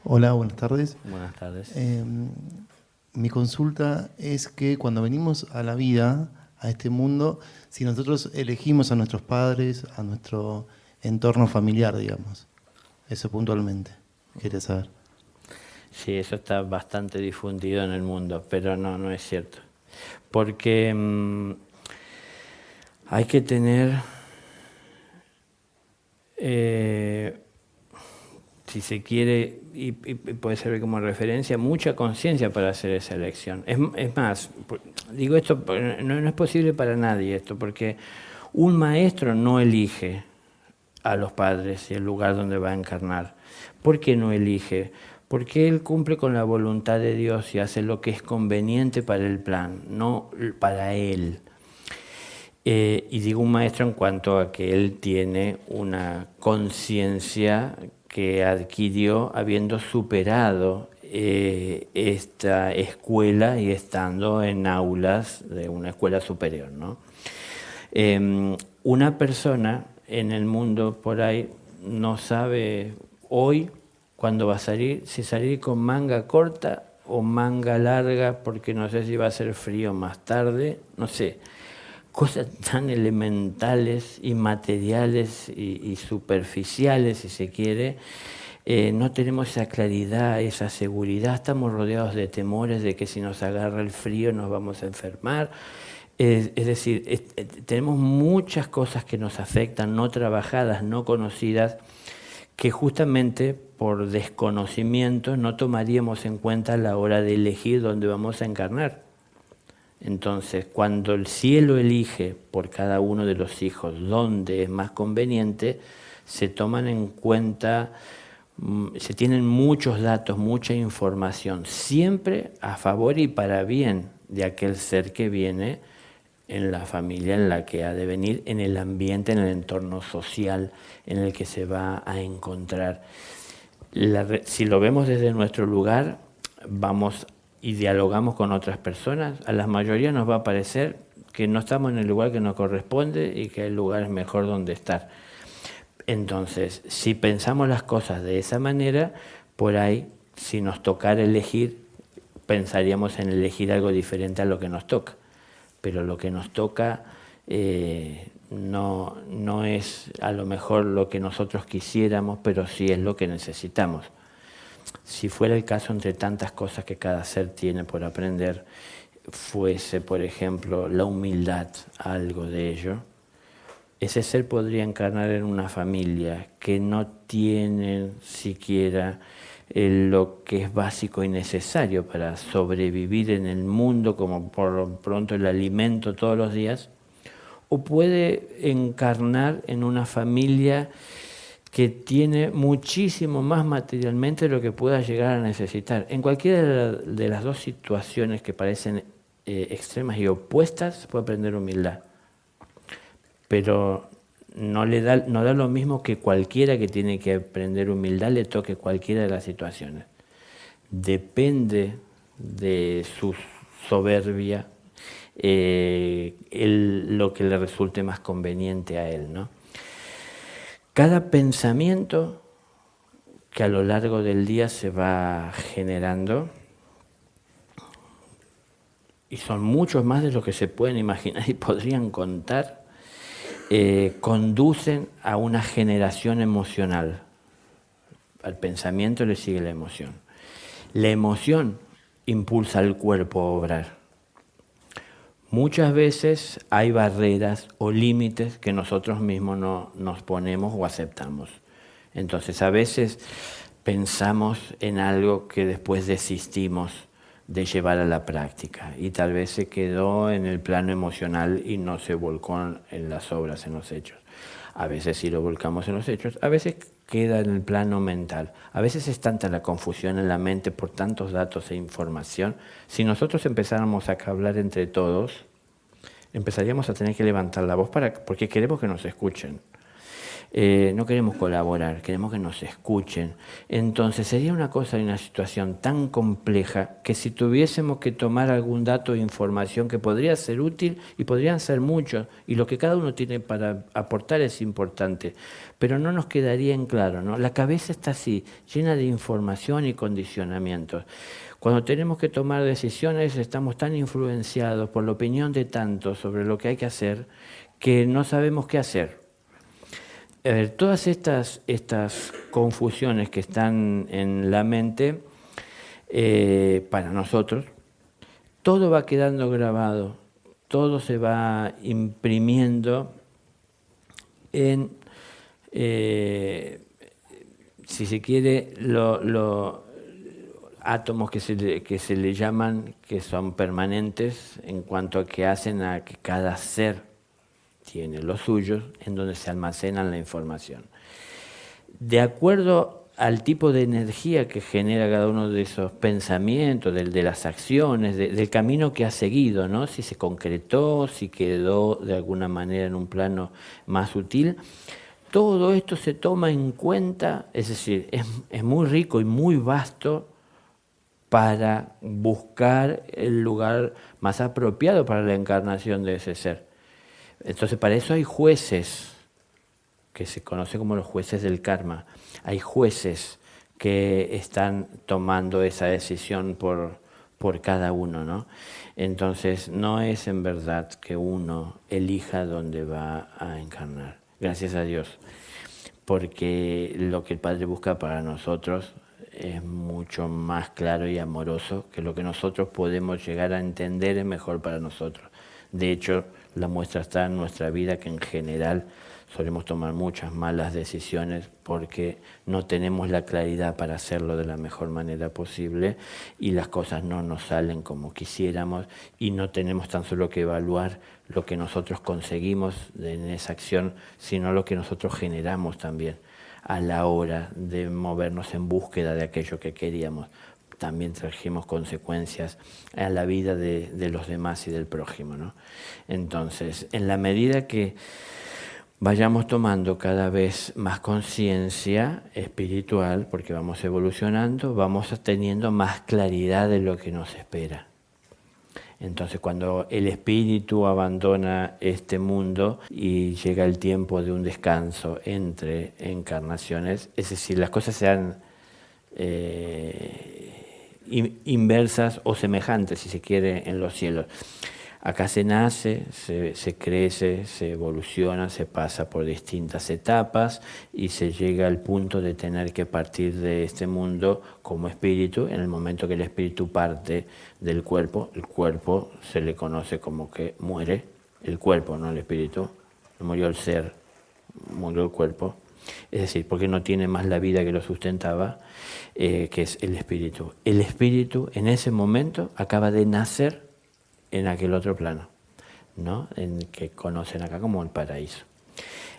Hola, buenas tardes. Buenas tardes. Mi consulta es que cuando venimos a la vida, a este mundo, si nosotros elegimos a nuestros padres, a nuestro entorno familiar, digamos, eso puntualmente, quería saber. Sí, eso está bastante difundido en el mundo, pero no es cierto. Porque hay que tener, eh, si se quiere, y puede servir como referencia, mucha conciencia para hacer esa elección. Es más, digo esto, no es posible para nadie esto, porque un maestro no elige a los padres y el lugar donde va a encarnar. ¿Por qué no elige? Porque él cumple con la voluntad de Dios y hace lo que es conveniente para el plan, no para él. Y digo un maestro en cuanto a que él tiene una conciencia que adquirió habiendo superado esta escuela y estando en aulas de una escuela superior, ¿no? Una persona en el mundo por ahí no sabe hoy cuándo va a salir, si salir con manga corta o manga larga, porque no sé si va a ser frío más tarde, no sé. Cosas tan elementales y materiales y superficiales, si se quiere, no tenemos esa claridad, esa seguridad, estamos rodeados de temores de que si nos agarra el frío nos vamos a enfermar. Es decir, tenemos muchas cosas que nos afectan, no trabajadas, no conocidas, que justamente por desconocimiento no tomaríamos en cuenta a la hora de elegir dónde vamos a encarnar. Entonces, cuando el cielo elige por cada uno de los hijos dónde es más conveniente, se toman en cuenta, se tienen muchos datos, mucha información, siempre a favor y para bien de aquel ser que viene en la familia en la que ha de venir, en el ambiente, en el entorno social en el que se va a encontrar. Si lo vemos desde nuestro lugar, vamos y dialogamos con otras personas, a la mayoría nos va a parecer que no estamos en el lugar que nos corresponde y que el lugar es mejor donde estar. Entonces, si pensamos las cosas de esa manera, por ahí, si nos tocara elegir, pensaríamos en elegir algo diferente a lo que nos toca. Pero lo que nos toca no es a lo mejor lo que nosotros quisiéramos, pero sí es lo que necesitamos. Si fuera el caso, entre tantas cosas que cada ser tiene por aprender, fuese, por ejemplo, la humildad algo de ello, ese ser podría encarnar en una familia que no tiene siquiera lo que es básico y necesario para sobrevivir en el mundo, como por pronto el alimento todos los días, o puede encarnar en una familia que tiene muchísimo más materialmente de lo que pueda llegar a necesitar. En cualquiera de las dos situaciones que parecen extremas y opuestas, se puede aprender humildad. Pero no da lo mismo que cualquiera que tiene que aprender humildad le toque cualquiera de las situaciones. Depende de su soberbia lo que le resulte más conveniente a él, ¿no? Cada pensamiento que a lo largo del día se va generando, y son muchos más de los que se pueden imaginar y podrían contar, conducen a una generación emocional. Al pensamiento le sigue la emoción. La emoción impulsa al cuerpo a obrar. Muchas veces hay barreras o límites que nosotros mismos no nos ponemos o aceptamos. Entonces a veces pensamos en algo que después desistimos de llevar a la práctica y tal vez se quedó en el plano emocional y no se volcó en las obras, en los hechos. A veces sí lo volcamos en los hechos, a veces queda en el plano mental. A veces es tanta la confusión en la mente por tantos datos e información. Si nosotros empezáramos a hablar entre todos, empezaríamos a tener que levantar la voz porque queremos que nos escuchen. no queremos colaborar, queremos que nos escuchen. Entonces sería una cosa y una situación tan compleja que si tuviésemos que tomar algún dato o información que podría ser útil, y podrían ser muchos, y lo que cada uno tiene para aportar es importante, pero no nos quedaría en claro, ¿no? La cabeza está así, llena de información y condicionamientos. Cuando tenemos que tomar decisiones estamos tan influenciados por la opinión de tantos sobre lo que hay que hacer que no sabemos qué hacer. Todas estas confusiones que están en la mente, para nosotros, todo va quedando grabado, todo se va imprimiendo en, si se quiere, los átomos que se le llaman, que son permanentes en cuanto a que hacen a que cada ser tiene los suyos, en donde se almacena la información. De acuerdo al tipo de energía que genera cada uno de esos pensamientos, de las acciones, del camino que ha seguido, ¿no? Si se concretó, si quedó de alguna manera en un plano más sutil, todo esto se toma en cuenta, es decir, es muy rico y muy vasto para buscar el lugar más apropiado para la encarnación de ese ser. Entonces, para eso hay jueces, que se conoce como los jueces del karma. Hay jueces que están tomando esa decisión por cada uno, ¿no? Entonces, no es en verdad que uno elija dónde va a encarnar. Gracias a Dios. Porque lo que el Padre busca para nosotros es mucho más claro y amoroso que lo que nosotros podemos llegar a entender es mejor para nosotros. De hecho, la muestra está en nuestra vida, que en general solemos tomar muchas malas decisiones porque no tenemos la claridad para hacerlo de la mejor manera posible y las cosas no nos salen como quisiéramos y no tenemos tan solo que evaluar lo que nosotros conseguimos en esa acción, sino lo que nosotros generamos también a la hora de movernos en búsqueda de aquello que queríamos. También trajimos consecuencias a la vida de los demás y del prójimo, ¿no? Entonces, en la medida que vayamos tomando cada vez más conciencia espiritual, porque vamos evolucionando, vamos teniendo más claridad de lo que nos espera. Entonces, cuando el espíritu abandona este mundo y llega el tiempo de un descanso entre encarnaciones, es decir, las cosas sean inversas o semejantes, si se quiere, en los cielos. Acá se nace, se crece, se evoluciona, se pasa por distintas etapas y se llega al punto de tener que partir de este mundo como espíritu. En el momento que el espíritu parte del cuerpo, el cuerpo se le conoce como que muere, el cuerpo, no el espíritu. No murió el ser, murió el cuerpo. Es decir, porque no tiene más la vida que lo sustentaba, que es el espíritu. El espíritu en ese momento acaba de nacer en aquel otro plano, ¿no? En que conocen acá como el paraíso.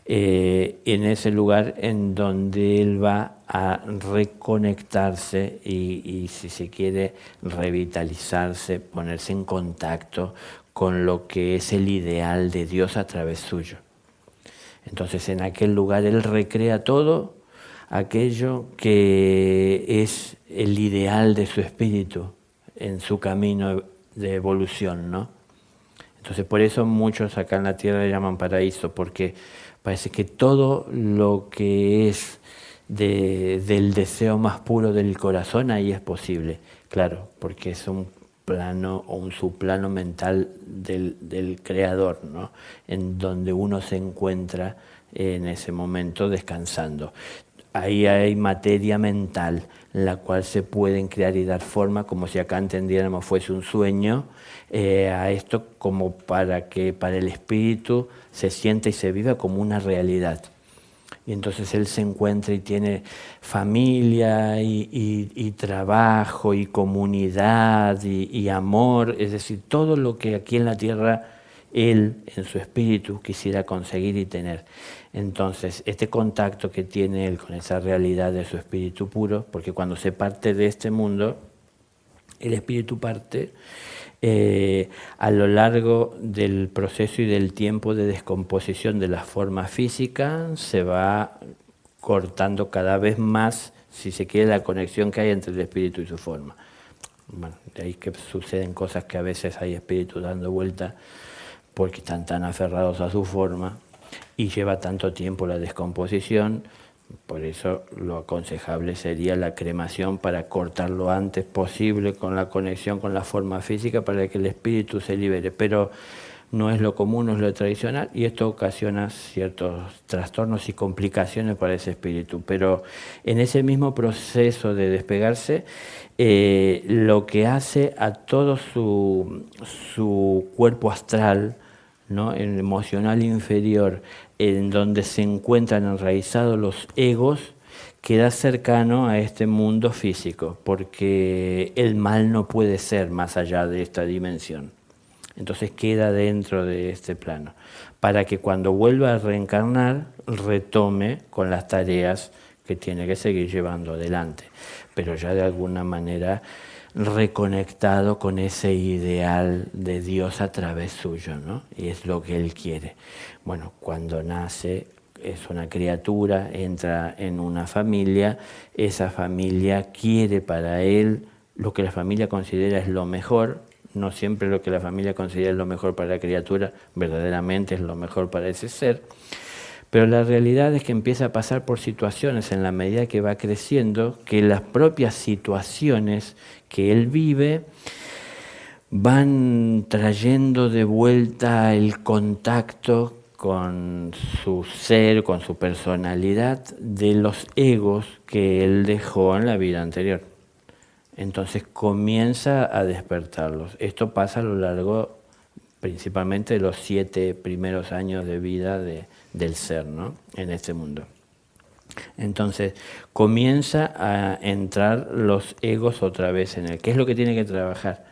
En ese lugar en donde él va a reconectarse y si se quiere, revitalizarse, ponerse en contacto con lo que es el ideal de Dios a través suyo. Entonces, en aquel lugar él recrea todo aquello que es el ideal de su espíritu en su camino de evolución, ¿no? Entonces, por eso muchos acá en la tierra le llaman paraíso, porque parece que todo lo que es del deseo más puro del corazón ahí es posible. Claro, porque es un plano o un subplano mental del creador, ¿no? En donde uno se encuentra en ese momento descansando. Ahí hay materia mental, la cual se pueden crear y dar forma, como si acá entendiéramos fuese un sueño, a esto como para que para el espíritu se sienta y se viva como una realidad. Y entonces él se encuentra y tiene familia y trabajo y comunidad y amor, es decir, todo lo que aquí en la tierra él en su espíritu quisiera conseguir y tener. Entonces, este contacto que tiene él con esa realidad de su espíritu puro, porque cuando se parte de este mundo, el espíritu parte, A lo largo del proceso y del tiempo de descomposición de la forma física se va cortando cada vez más, si se quiere, la conexión que hay entre el espíritu y su forma. Bueno, de ahí que suceden cosas que a veces hay espíritus dando vuelta porque están tan aferrados a su forma y lleva tanto tiempo la descomposición. Por eso lo aconsejable sería la cremación para cortar lo antes posible con la conexión con la forma física para que el espíritu se libere. Pero no es lo común, no es lo tradicional y esto ocasiona ciertos trastornos y complicaciones para ese espíritu. Pero en ese mismo proceso de despegarse, lo que hace a todo su cuerpo astral, ¿no? El emocional inferior, en donde se encuentran enraizados los egos, queda cercano a este mundo físico, porque el mal no puede ser más allá de esta dimensión. Entonces queda dentro de este plano, para que cuando vuelva a reencarnar, retome con las tareas que tiene que seguir llevando adelante, pero ya de alguna manera reconectado con ese ideal de Dios a través suyo, ¿no? Y es lo que Él quiere. Bueno, cuando nace es una criatura, entra en una familia, esa familia quiere para Él lo que la familia considera es lo mejor. No siempre lo que la familia considera es lo mejor para la criatura, verdaderamente es lo mejor para ese ser. Pero la realidad es que empieza a pasar por situaciones en la medida que va creciendo, que las propias situaciones que él vive van trayendo de vuelta el contacto con su ser, con su personalidad, de los egos que él dejó en la vida anterior. Entonces comienza a despertarlos. Esto pasa a lo largo principalmente de los 7 primeros años de vida del ser, ¿no? En este mundo. Entonces comienza a entrar los egos otra vez en él. ¿Qué es lo que tiene que trabajar?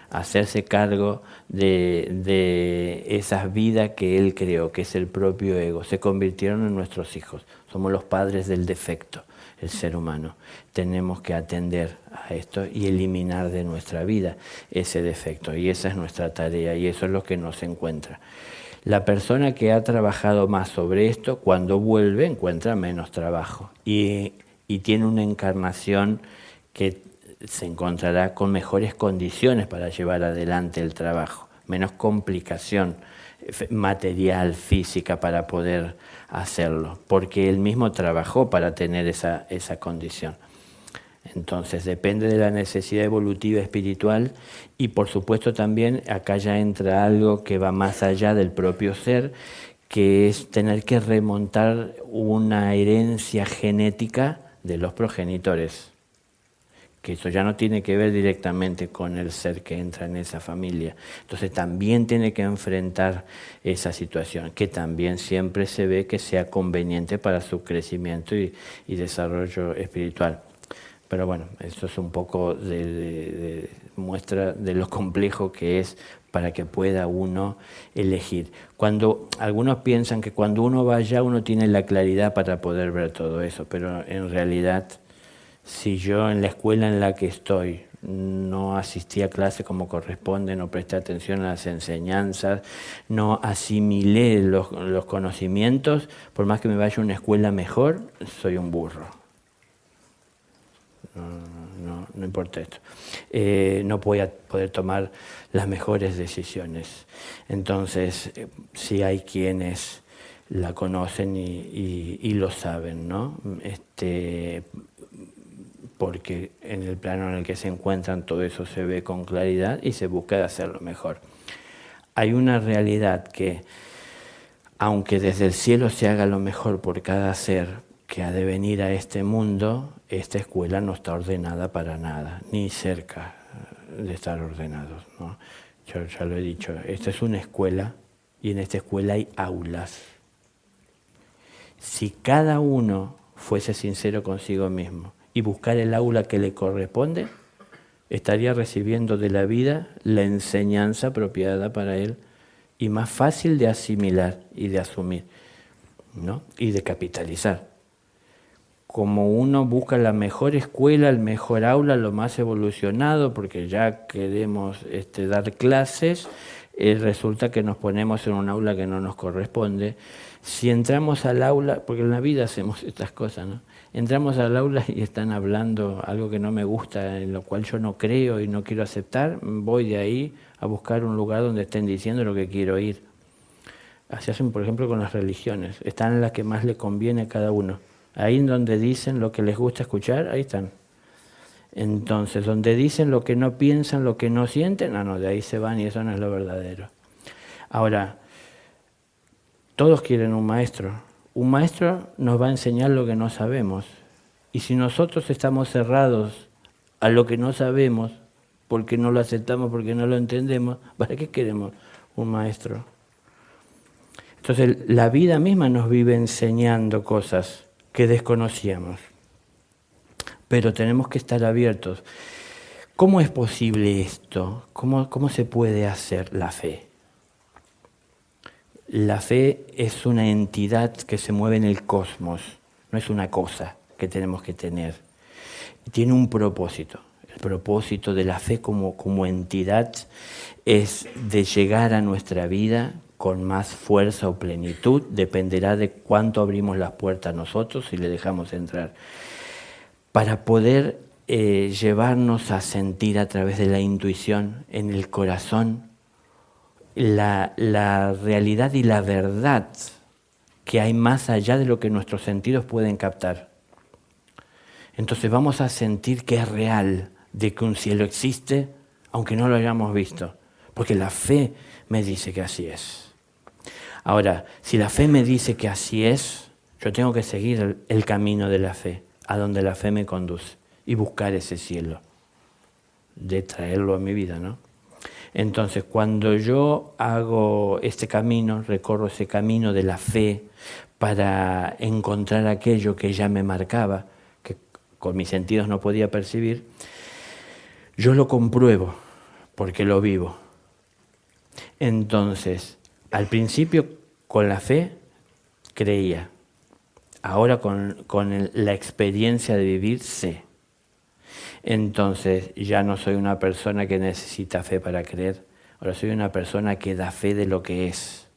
Hacerse cargo de esas vidas que él creó, que es el propio ego. Se convirtieron en nuestros hijos. Somos los padres del defecto, el ser humano. Tenemos que atender a esto y eliminar de nuestra vida ese defecto. Y esa es nuestra tarea y eso es lo que nos encuentra. La persona que ha trabajado más sobre esto, cuando vuelve, encuentra menos trabajo y tiene una encarnación que se encontrará con mejores condiciones para llevar adelante el trabajo, menos complicación material, física para poder hacerlo, porque él mismo trabajó para tener esa condición. Entonces depende de la necesidad evolutiva espiritual y por supuesto también acá ya entra algo que va más allá del propio ser, que es tener que remontar una herencia genética de los progenitores, que eso ya no tiene que ver directamente con el ser que entra en esa familia. Entonces también tiene que enfrentar esa situación, que también siempre se ve que sea conveniente para su crecimiento y desarrollo espiritual. Pero bueno, esto es un poco de muestra de lo complejo que es para que pueda uno elegir. Cuando algunos piensan que cuando uno va allá uno tiene la claridad para poder ver todo eso, pero en realidad si yo en la escuela en la que estoy no asistí a clase como corresponde, no presté atención a las enseñanzas, no asimilé los conocimientos, por más que me vaya a una escuela mejor, soy un burro. No importa esto. No voy a poder tomar las mejores decisiones. Entonces, sí hay quienes la conocen y lo saben, ¿no? Porque en el plano en el que se encuentran todo eso se ve con claridad y se busca de hacerlo mejor. Hay una realidad que, aunque desde el cielo se haga lo mejor por cada ser que ha de venir a este mundo, esta escuela no está ordenada para nada, ni cerca de estar ordenados, ¿no? Yo ya lo he dicho, esta es una escuela y en esta escuela hay aulas. Si cada uno fuese sincero consigo mismo y buscar el aula que le corresponde, estaría recibiendo de la vida la enseñanza apropiada para él y más fácil de asimilar y de asumir, ¿no? Y de capitalizar. como uno busca la mejor escuela, el mejor aula, lo más evolucionado, porque ya queremos dar clases, resulta que nos ponemos en un aula que no nos corresponde. Si entramos al aula, porque en la vida hacemos estas cosas, ¿no? Entramos al aula y están hablando algo que no me gusta, en lo cual yo no creo y no quiero aceptar, voy de ahí a buscar un lugar donde estén diciendo lo que quiero oír. Así hacen, por ejemplo, con las religiones. Están en las que más le conviene a cada uno. Ahí en donde dicen lo que les gusta escuchar, ahí están. Entonces, donde dicen lo que no piensan, lo que no sienten, no, de ahí se van y eso no es lo verdadero. Ahora, todos quieren un maestro. Un maestro nos va a enseñar lo que no sabemos. Y si nosotros estamos cerrados a lo que no sabemos, porque no lo aceptamos, porque no lo entendemos, ¿para qué queremos un maestro? Entonces, la vida misma nos vive enseñando cosas que desconocíamos. Pero tenemos que estar abiertos. ¿Cómo es posible esto? ¿Cómo se puede hacer la fe? La fe es una entidad que se mueve en el cosmos, no es una cosa que tenemos que tener. Tiene un propósito. El propósito de la fe como entidad es de llegar a nuestra vida con más fuerza o plenitud, dependerá de cuánto abrimos las puertas nosotros y le dejamos entrar. Para poder llevarnos a sentir a través de la intuición, en el corazón, la realidad y la verdad que hay más allá de lo que nuestros sentidos pueden captar. Entonces vamos a sentir que es real, de que un cielo existe, aunque no lo hayamos visto, porque la fe me dice que así es. Ahora, si la fe me dice que así es, yo tengo que seguir el camino de la fe, a donde la fe me conduce, y buscar ese cielo, de traerlo a mi vida, ¿no? Entonces, cuando yo hago este camino, recorro ese camino de la fe para encontrar aquello que ya me marcaba, que con mis sentidos no podía percibir, yo lo compruebo porque lo vivo. Entonces, al principio con la fe creía, ahora con la experiencia de vivir sé. Entonces ya no soy una persona que necesita fe para creer, ahora soy una persona que da fe de lo que es.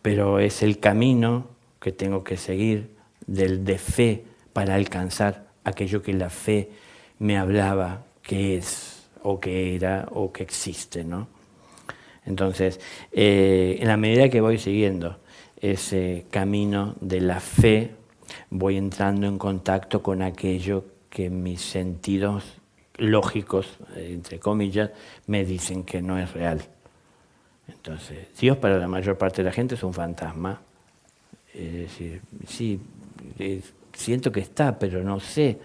Pero es el camino que tengo que seguir de fe para alcanzar aquello que la fe me hablaba que es, o que era, o que existe, ¿no? Entonces, en la medida que voy siguiendo ese camino de la fe, voy entrando en contacto con aquello que mis sentidos lógicos, entre comillas, me dicen que no es real. Entonces, Dios para la mayor parte de la gente es un fantasma. Es decir, sí, siento que está, pero no sé.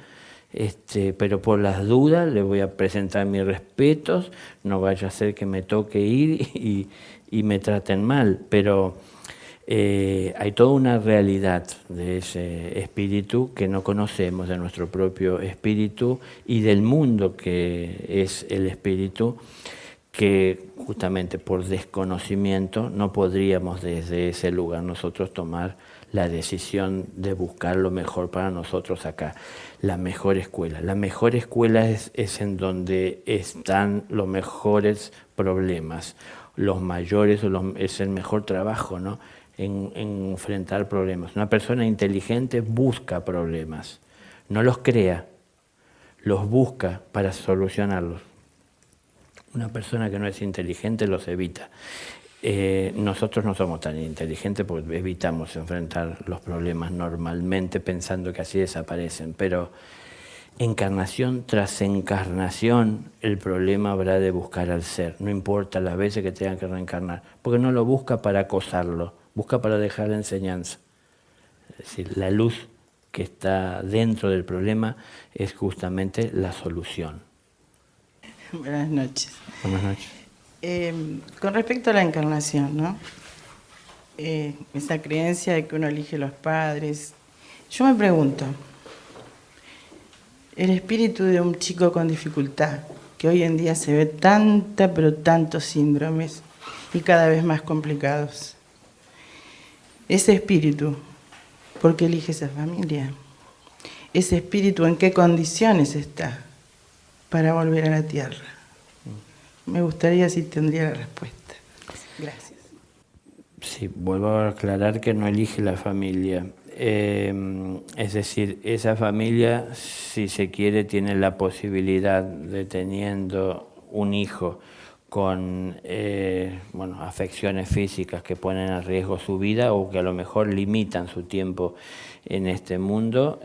Pero por las dudas le voy a presentar mis respetos, no vaya a ser que me toque ir y me traten mal, pero hay toda una realidad de ese espíritu que no conocemos, de nuestro propio espíritu y del mundo que es el espíritu, que justamente por desconocimiento no podríamos desde ese lugar nosotros tomar la decisión de buscar lo mejor para nosotros acá. La mejor escuela. La mejor escuela es en donde están los mejores problemas, los mayores, es el mejor trabajo, ¿no? En enfrentar problemas. Una persona inteligente busca problemas, no los crea, los busca para solucionarlos. Una persona que no es inteligente los evita. Nosotros no somos tan inteligentes porque evitamos enfrentar los problemas normalmente pensando que así desaparecen, pero encarnación tras encarnación el problema habrá de buscar al ser, no importa las veces que tengan que reencarnar, porque no lo busca para acosarlo, busca para dejar la enseñanza. Es decir, la luz que está dentro del problema es justamente la solución. Buenas noches. Buenas noches. Con respecto a la encarnación, ¿no? Esa creencia de que uno elige los padres. Yo me pregunto, el espíritu de un chico con dificultad, que hoy en día se ve pero tantos síndromes y cada vez más complicados. Ese espíritu, ¿por qué elige esa familia? ese espíritu en qué condiciones está para volver a la tierra. Me gustaría si tendría la respuesta. Gracias. Sí, vuelvo a aclarar que no elige la familia. Es decir, esa familia, si se quiere, tiene la posibilidad de, teniendo un hijo con afecciones físicas que ponen en riesgo su vida o que a lo mejor limitan su tiempo en este mundo,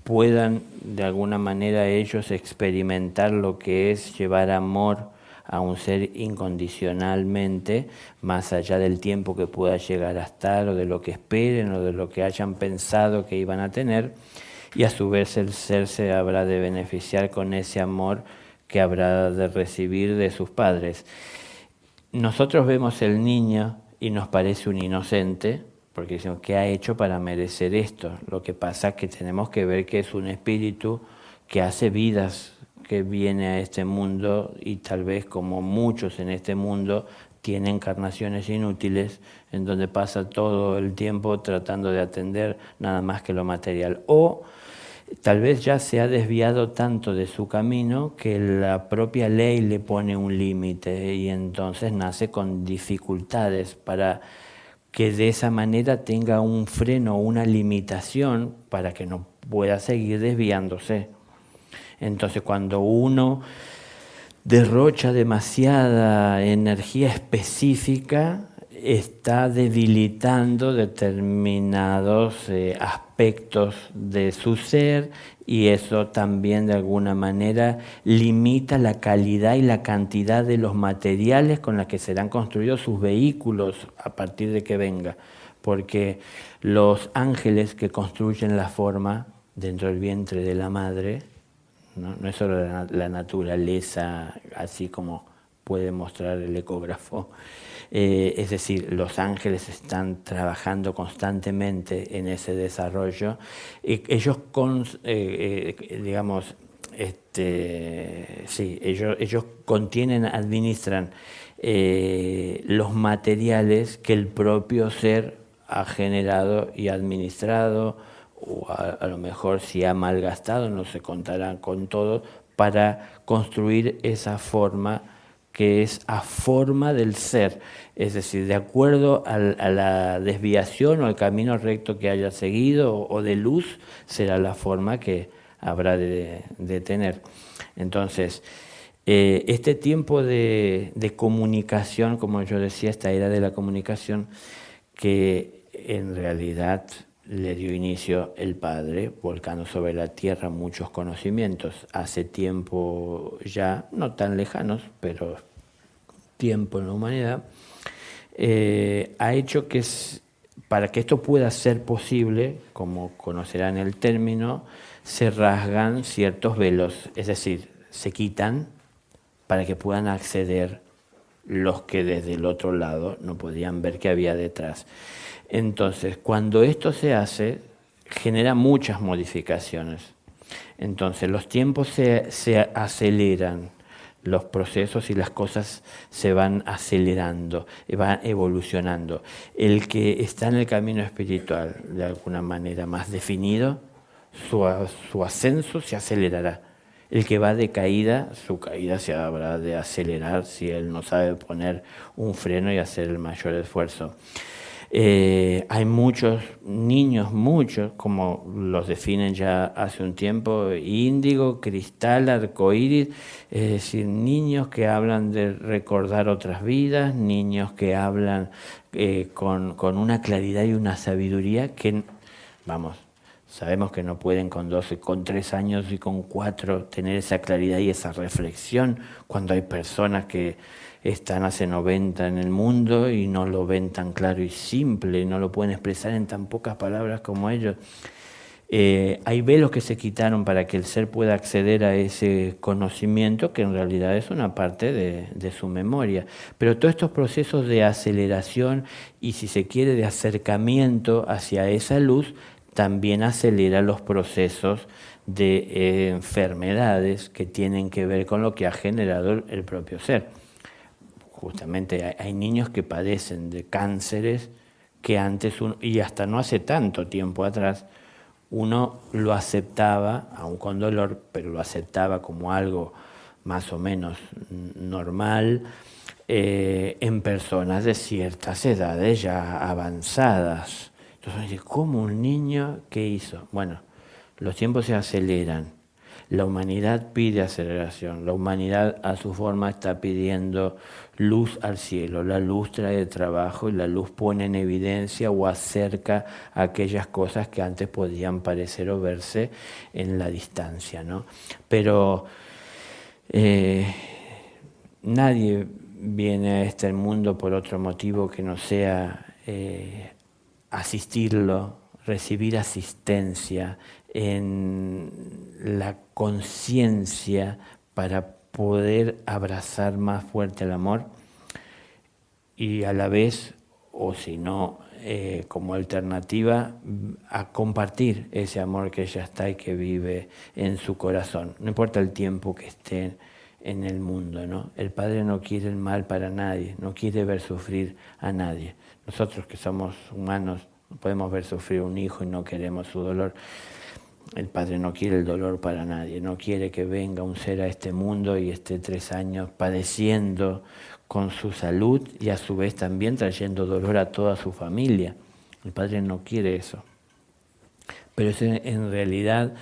puedan de alguna manera ellos experimentar lo que es llevar amor a un ser incondicionalmente, más allá del tiempo que pueda llegar a estar o de lo que esperen o de lo que hayan pensado que iban a tener, y a su vez el ser se habrá de beneficiar con ese amor que habrá de recibir de sus padres. Nosotros vemos el niño y nos parece un inocente, porque decimos, ¿qué ha hecho para merecer esto? Lo que pasa es que tenemos que ver que es un espíritu que hace vidas, que viene a este mundo y tal vez como muchos en este mundo tiene encarnaciones inútiles en donde pasa todo el tiempo tratando de atender nada más que lo material. O tal vez ya se ha desviado tanto de su camino que la propia ley le pone un límite y entonces nace con dificultades para que de esa manera tenga un freno, una limitación para que no pueda seguir desviándose. Entonces, cuando uno derrocha demasiada energía específica, está debilitando determinados aspectos de su ser y eso también de alguna manera limita la calidad y la cantidad de los materiales con los que serán construidos sus vehículos a partir de que venga. Porque los ángeles que construyen la forma dentro del vientre de la madre, no es solo la naturaleza, así como puede mostrar el ecógrafo. Es decir, los ángeles están trabajando constantemente en ese desarrollo. Ellos, ellos contienen, administran los materiales que el propio ser ha generado y administrado, o a lo mejor si ha malgastado, no se contará con todo, para construir esa forma que es a forma del ser, es decir, de acuerdo a la desviación o al camino recto que haya seguido o de luz, será la forma que habrá de tener. Entonces, este tiempo de comunicación, como yo decía, esta era de la comunicación, que en realidad le dio inicio el Padre, volcando sobre la tierra muchos conocimientos, hace tiempo ya, no tan lejanos, pero tiempo en la humanidad, ha hecho que, para que esto pueda ser posible, como conocerán el término, se rasgan ciertos velos, es decir, se quitan para que puedan acceder los que desde el otro lado no podían ver qué había detrás. Entonces, cuando esto se hace, genera muchas modificaciones. Entonces, los tiempos se aceleran, los procesos y las cosas se van acelerando, van evolucionando. El que está en el camino espiritual, de alguna manera más definido, su ascenso se acelerará. El que va de caída, su caída se habrá de acelerar si él no sabe poner un freno y hacer el mayor esfuerzo. Hay muchos niños, como los definen ya hace un tiempo, índigo, cristal, arcoíris, es decir, niños que hablan de recordar otras vidas, niños que hablan con una claridad y una sabiduría que, sabemos que no pueden con 12, con 3 años y con 4 tener esa claridad y esa reflexión, cuando hay personas que están hace 90 en el mundo y no lo ven tan claro y simple, no lo pueden expresar en tan pocas palabras como ellos. Hay velos que se quitaron para que el ser pueda acceder a ese conocimiento que en realidad es una parte de su memoria. Pero todos estos procesos de aceleración y, si se quiere, de acercamiento hacia esa luz, también acelera los procesos de enfermedades que tienen que ver con lo que ha generado el propio ser. Justamente hay niños que padecen de cánceres que antes, y hasta no hace tanto tiempo atrás, uno lo aceptaba, aun con dolor, pero lo aceptaba como algo más o menos normal, en personas de ciertas edades ya avanzadas. Entonces, ¿cómo un niño qué hizo? Bueno, los tiempos se aceleran. La humanidad pide aceleración. La humanidad a su forma está pidiendo luz al cielo. La luz trae trabajo y la luz pone en evidencia o acerca aquellas cosas que antes podían parecer o verse en la distancia, ¿no? Pero nadie viene a este mundo por otro motivo que no sea asistirlo, recibir asistencia en la conciencia para poder abrazar más fuerte el amor y a la vez, o si no, como alternativa, a compartir ese amor que ya está y que vive en su corazón. No importa el tiempo que esté en el mundo, ¿no? El Padre no quiere el mal para nadie, no quiere ver sufrir a nadie. Nosotros que somos humanos no podemos ver sufrir a un hijo y no queremos su dolor. El Padre no quiere el dolor para nadie, no quiere que venga un ser a este mundo y esté 3 años padeciendo con su salud y a su vez también trayendo dolor a toda su familia. El Padre no quiere eso. Pero es en realidad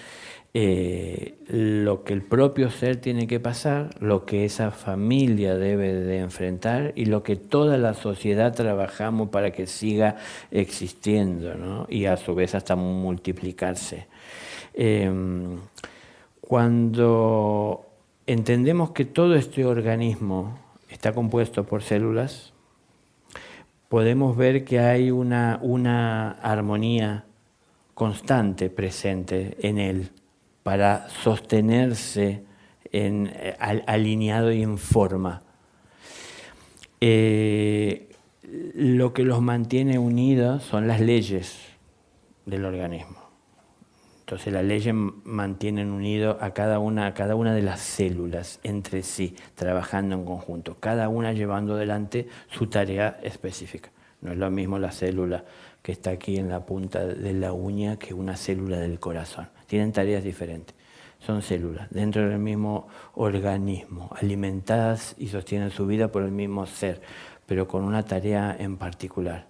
lo que el propio ser tiene que pasar, lo que esa familia debe de enfrentar y lo que toda la sociedad trabajamos para que siga existiendo, ¿no? Y a su vez hasta multiplicarse. Cuando entendemos que todo este organismo está compuesto por células, podemos ver que hay una armonía constante presente en él para sostenerse alineado y en forma. Lo que los mantiene unidos son las leyes del organismo. Entonces las leyes mantienen unido a cada una de las células entre sí, trabajando en conjunto, cada una llevando adelante su tarea específica. No es lo mismo la célula que está aquí en la punta de la uña que una célula del corazón. Tienen tareas diferentes. Son células dentro del mismo organismo, alimentadas y sostienen su vida por el mismo ser, pero con una tarea en particular.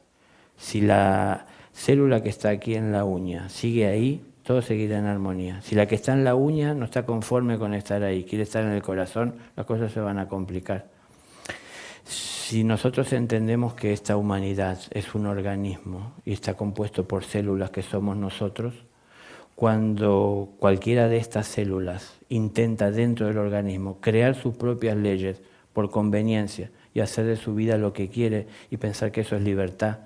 Si la célula que está aquí en la uña sigue ahí, todo seguirá en armonía. Si la que está en la uña no está conforme con estar ahí, quiere estar en el corazón, las cosas se van a complicar. Si nosotros entendemos que esta humanidad es un organismo y está compuesto por células que somos nosotros, cuando cualquiera de estas células intenta dentro del organismo crear sus propias leyes por conveniencia y hacer de su vida lo que quiere y pensar que eso es libertad,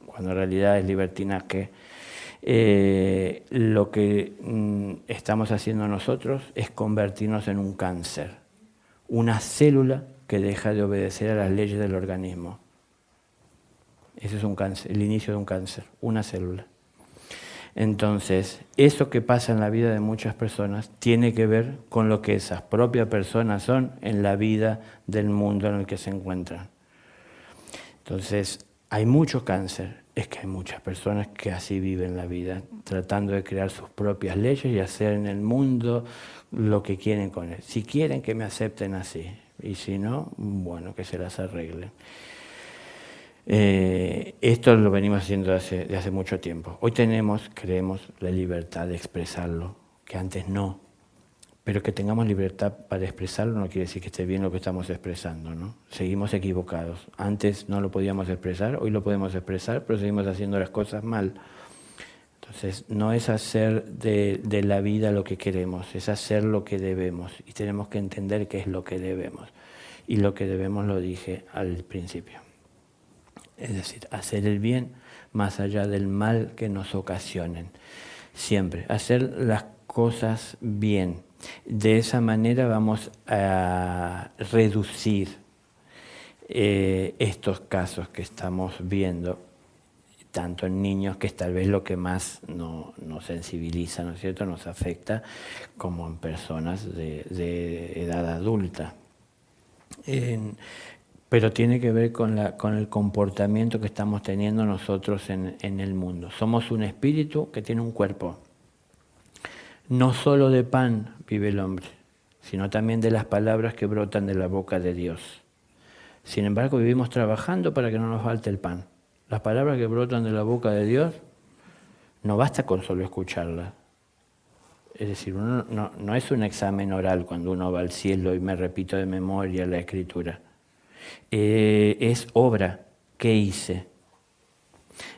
cuando en realidad es libertinaje, lo que estamos haciendo nosotros es convertirnos en un cáncer, una célula que deja de obedecer a las leyes del organismo. Ese es un cáncer, el inicio de un cáncer, una célula. Entonces, eso que pasa en la vida de muchas personas tiene que ver con lo que esas propias personas son en la vida del mundo en el que se encuentran. Entonces, hay mucho cáncer, es que hay muchas personas que así viven la vida, tratando de crear sus propias leyes y hacer en el mundo lo que quieren con él. Si quieren que me acepten así, y si no, bueno, que se las arreglen. Esto lo venimos haciendo de hace mucho tiempo. Hoy creemos, la libertad de expresarlo, que antes no. Pero que tengamos libertad para expresarlo no quiere decir que esté bien lo que estamos expresando, ¿no? Seguimos equivocados. Antes no lo podíamos expresar, hoy lo podemos expresar, pero seguimos haciendo las cosas mal. Entonces, no es hacer de la vida lo que queremos, es hacer lo que debemos. Y tenemos que entender qué es lo que debemos. Y lo que debemos lo dije al principio. Es decir, hacer el bien más allá del mal que nos ocasionen. Siempre, hacer las cosas bien. De esa manera vamos a reducir estos casos que estamos viendo, tanto en niños, que es tal vez lo que más nos sensibiliza, ¿no es cierto?, nos afecta, como en personas de edad adulta. Pero tiene que ver con el comportamiento que estamos teniendo nosotros en el mundo. Somos un espíritu que tiene un cuerpo. No solo de pan vive el hombre, sino también de las palabras que brotan de la boca de Dios. Sin embargo, vivimos trabajando para que no nos falte el pan. Las palabras que brotan de la boca de Dios, no basta con solo escucharlas. Es decir, uno no es un examen oral cuando uno va al cielo y me repito de memoria la Escritura. Es obra. ¿Qué hice?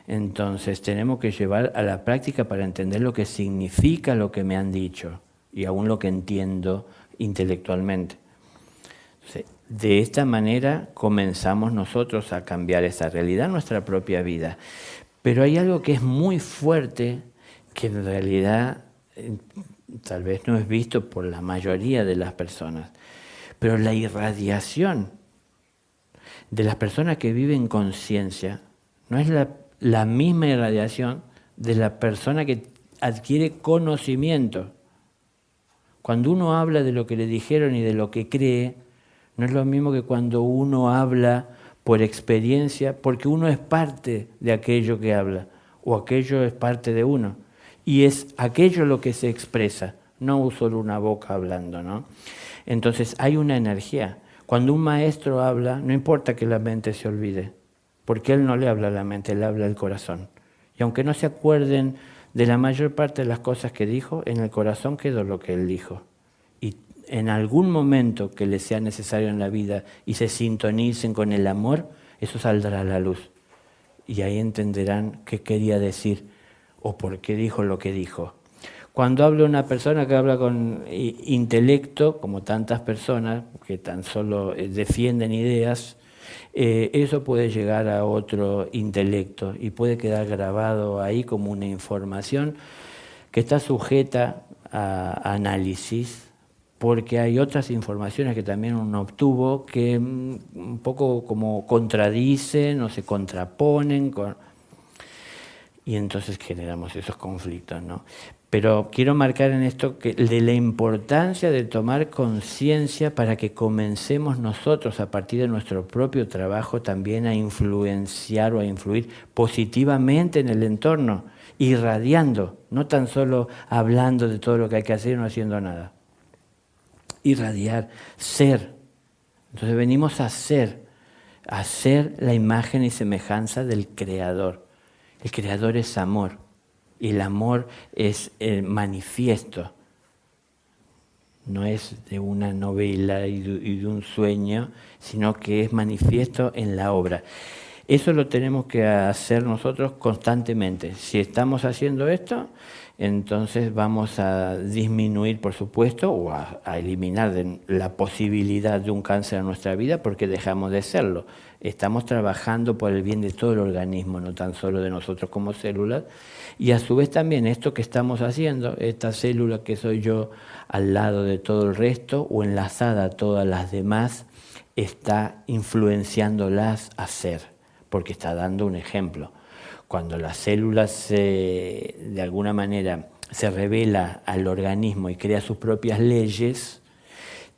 Entonces tenemos que llevar a la práctica para entender lo que significa lo que me han dicho y aún lo que entiendo intelectualmente. Entonces, de esta manera comenzamos nosotros a cambiar esa realidad en nuestra propia vida. Pero hay algo que es muy fuerte, que en realidad tal vez no es visto por la mayoría de las personas, pero la irradiación de las personas que viven conciencia no es la misma irradiación de la persona que adquiere conocimiento. Cuando uno habla de lo que le dijeron y de lo que cree, no es lo mismo que cuando uno habla por experiencia, porque uno es parte de aquello que habla, o aquello es parte de uno. Y es aquello lo que se expresa, no solo una boca hablando, ¿no? Entonces hay una energía. Cuando un maestro habla, no importa que la mente se olvide, porque él no le habla a la mente, le habla al corazón. Y aunque no se acuerden de la mayor parte de las cosas que dijo, en el corazón quedó lo que él dijo. Y en algún momento que les sea necesario en la vida y se sintonicen con el amor, eso saldrá a la luz. Y ahí entenderán qué quería decir o por qué dijo lo que dijo. Cuando habla una persona que habla con intelecto, como tantas personas que tan solo defienden ideas, eso puede llegar a otro intelecto y puede quedar grabado ahí como una información que está sujeta a análisis, porque hay otras informaciones que también uno obtuvo que un poco como contradicen o se contraponen y entonces generamos esos conflictos, ¿no? Pero quiero marcar en esto de la importancia de tomar conciencia para que comencemos nosotros a partir de nuestro propio trabajo también a influenciar o a influir positivamente en el entorno, irradiando, no tan solo hablando de todo lo que hay que hacer y no haciendo nada. Irradiar, ser. Entonces venimos a ser la imagen y semejanza del Creador. El Creador es amor. Y el amor es manifiesto, no es de una novela y de un sueño, sino que es manifiesto en la obra. Eso lo tenemos que hacer nosotros constantemente. Si estamos haciendo esto, entonces vamos a disminuir, por supuesto, o a eliminar la posibilidad de un cáncer en nuestra vida porque dejamos de serlo. Estamos trabajando por el bien de todo el organismo, no tan solo de nosotros como células. Y a su vez también esto que estamos haciendo, esta célula que soy yo al lado de todo el resto o enlazada a todas las demás, está influenciándolas a ser, porque está dando un ejemplo. Cuando la célula de alguna manera se revela al organismo y crea sus propias leyes,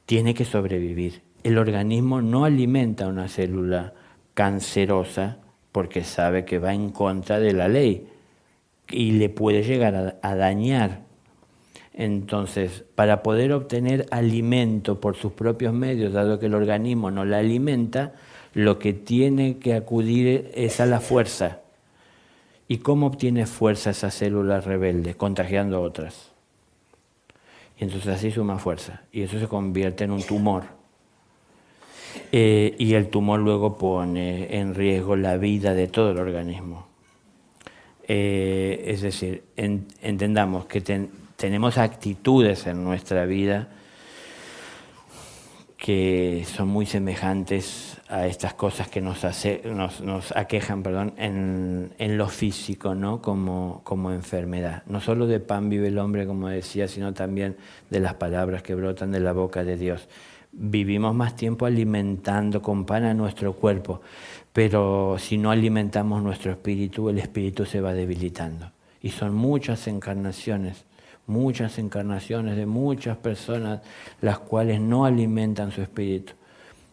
tiene que sobrevivir. El organismo no alimenta una célula cancerosa porque sabe que va en contra de la ley y le puede llegar a dañar. Entonces, para poder obtener alimento por sus propios medios, dado que el organismo no la alimenta, lo que tiene que acudir es a la fuerza. ¿Y cómo obtiene fuerza esa célula rebelde? Contagiando a otras. Y entonces así suma fuerza. Y eso se convierte en un tumor. Y el tumor luego pone en riesgo la vida de todo el organismo. Es decir, entendamos que tenemos actitudes en nuestra vida que son muy semejantes a estas cosas que nos aquejan, en lo físico, ¿no? como enfermedad. No solo de pan vive el hombre, como decía, sino también de las palabras que brotan de la boca de Dios. Vivimos más tiempo alimentando con pan a nuestro cuerpo, pero si no alimentamos nuestro espíritu, el espíritu se va debilitando. Y son muchas encarnaciones de muchas personas las cuales no alimentan su espíritu.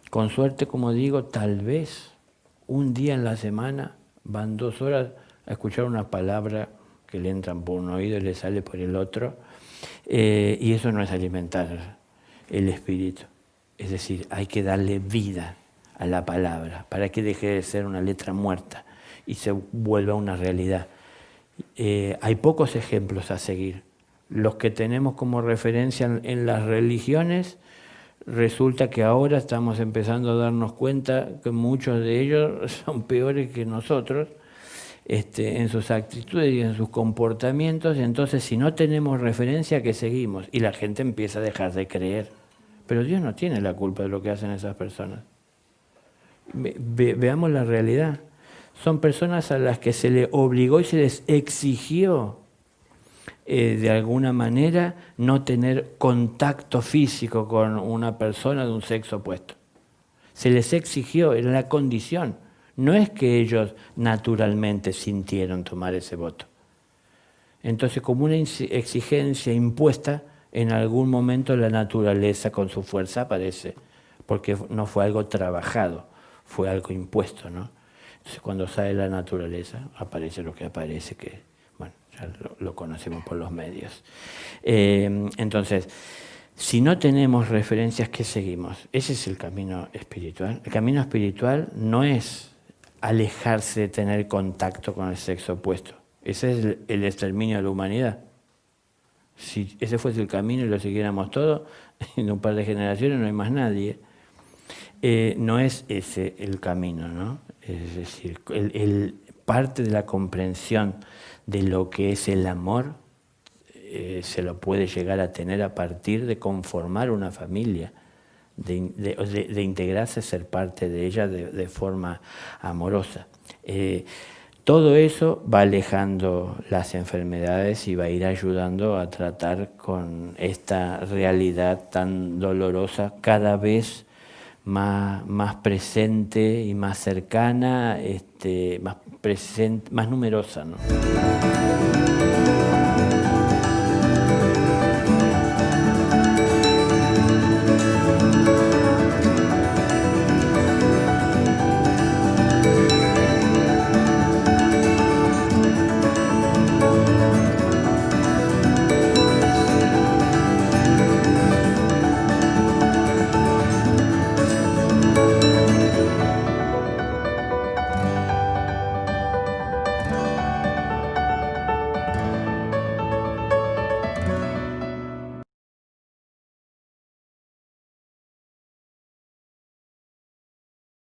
Con suerte, como digo, tal vez un día en la semana van 2 horas a escuchar una palabra que le entran por un oído y le sale por el otro, Y eso no es alimentar el espíritu. Es decir, hay que darle vida a la palabra para que deje de ser una letra muerta y se vuelva una realidad. Hay pocos ejemplos a seguir. Los que tenemos como referencia en las religiones, resulta que ahora estamos empezando a darnos cuenta que muchos de ellos son peores que nosotros en sus actitudes y en sus comportamientos. Entonces, si no tenemos referencia, ¿qué seguimos? Y la gente empieza a dejar de creer. Pero Dios no tiene la culpa de lo que hacen esas personas. Veamos la realidad. Son personas a las que se les obligó y se les exigió de alguna manera no tener contacto físico con una persona de un sexo opuesto. Se les exigió, era la condición. No es que ellos naturalmente sintieron tomar ese voto. Entonces, como una exigencia impuesta, en algún momento la naturaleza con su fuerza aparece, porque no fue algo trabajado, fue algo impuesto, ¿no? Entonces, cuando sale la naturaleza, aparece lo que aparece, que, bueno, ya lo conocemos por los medios. Entonces, si no tenemos referencias, ¿qué seguimos? Ese es el camino espiritual. El camino espiritual no es alejarse de tener contacto con el sexo opuesto. Ese es el exterminio de la humanidad. Si ese fuese el camino y lo siguiéramos todos, en un par de generaciones no hay más nadie. No es ese el camino, ¿no? Es decir, parte de la comprensión de lo que es el amor se lo puede llegar a tener a partir de conformar una familia, de integrarse, ser parte de ella de forma amorosa. Todo eso va alejando las enfermedades y va a ir ayudando a tratar con esta realidad tan dolorosa, cada vez más presente y más cercana, más numerosa, ¿no?